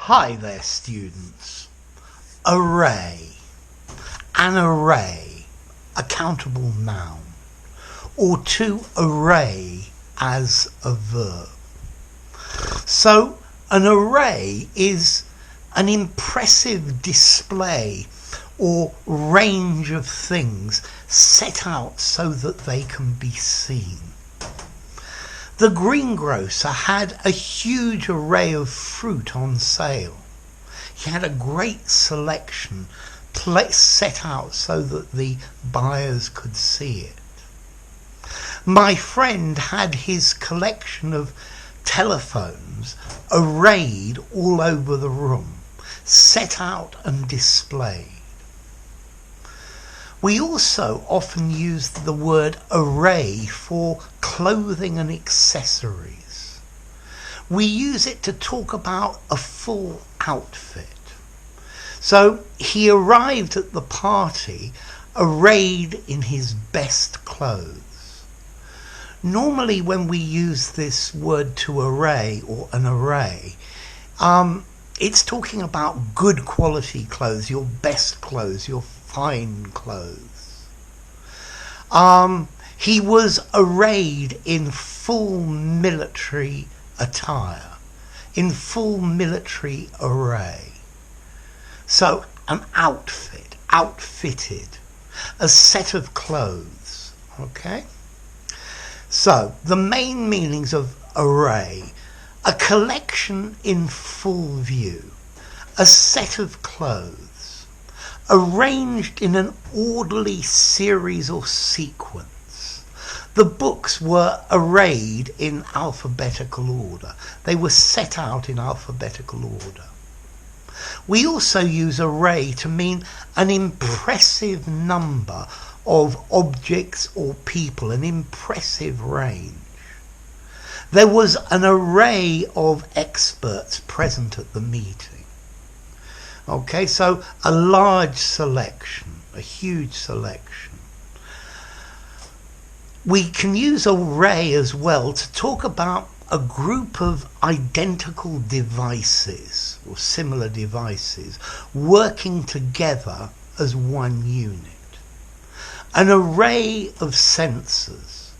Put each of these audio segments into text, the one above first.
Hi there, students. Array. An array, a countable noun, or to array as a verb. So an array is an impressive display or range of things set out so that they can be seen. The greengrocer had a huge array of fruit on sale. He had a great selection set out so that the buyers could see it. My friend had his collection of telephones arrayed all over the room, set out and displayed. We also often use the word array for clothing and accessories. We use it to talk about a full outfit. So he arrived at the party arrayed in his best clothes. Normally when we use this word to array or an array, it's talking about good quality clothes, your best clothes, your fine clothes. He was arrayed in full military attire, in full military array. So an outfit, outfitted, a set of clothes, okay? So the main meanings of array: a collection in full view, a set of clothes, arranged in an orderly series or sequence. The books were arrayed in alphabetical order. They were set out in alphabetical order. We also use array to mean an impressive number of objects or people, an impressive range. There was an array of experts present at the meeting. Okay, so a large selection, a huge selection. We can use array as well to talk about a group of identical devices or similar devices working together as one unit. An array of sensors.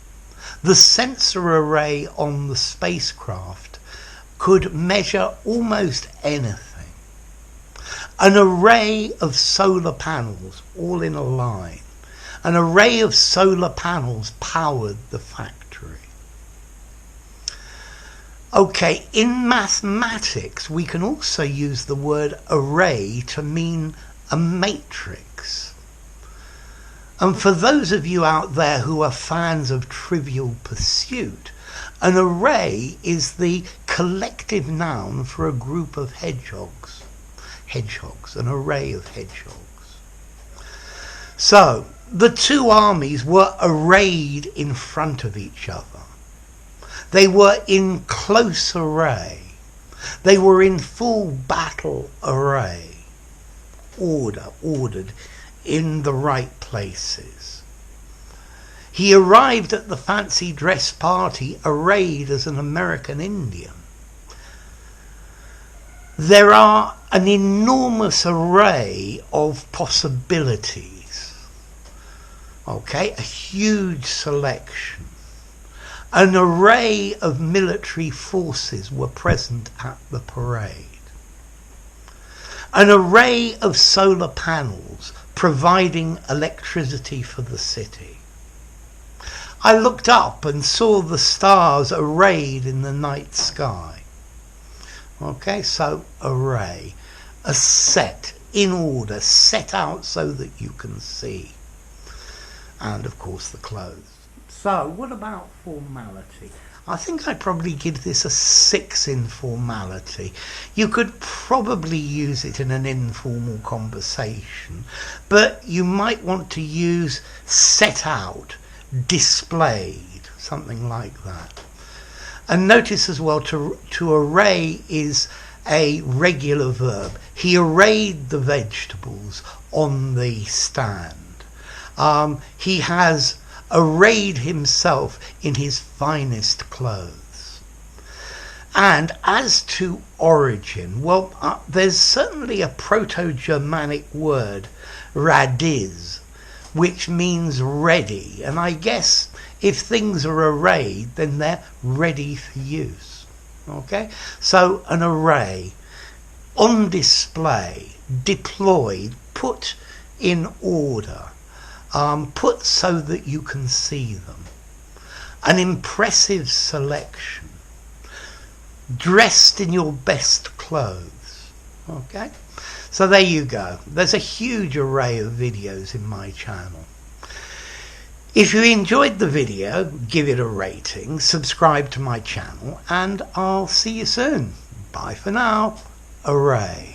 The sensor array on the spacecraft could measure almost anything. An array of solar panels all in a line. An array of solar panels powered the factory. Okay, in mathematics we can also use the word array to mean a matrix. And for those of you out there who are fans of Trivial Pursuit, an array is the collective noun for a group of hedgehogs. Hedgehogs, an array of hedgehogs. So, the two armies were arrayed in front of each other. They were in close array. They were in full battle array. Ordered in the right places. He arrived at the fancy dress party arrayed as an American Indian. There are an enormous array of possibilities. Okay, a huge selection. An array of military forces were present at the parade. An array of solar panels providing electricity for the city. I looked up and saw the stars arrayed in the night sky. Okay, so array, a set in order, set out so that you can see. And of course the clothes. So what about formality? I think I'd probably give this a 6 in formality. You could probably use it in an informal conversation, but you might want to use set out, displayed, something like that. And notice as well, to array is a regular verb. He arrayed the vegetables on the stand. He has arrayed himself in his finest clothes. And as to origin, well, there's certainly a Proto-Germanic word, radiz, which means ready. And I guess if things are arrayed, then they're ready for use. Okay? So an array, on display, deployed, put in order, put so that you can see them. An impressive selection, dressed in your best clothes. Okay? So there you go. There's a huge array of videos in my channel. If you enjoyed the video, give it a rating, subscribe to my channel, and I'll see you soon. Bye for now. Array.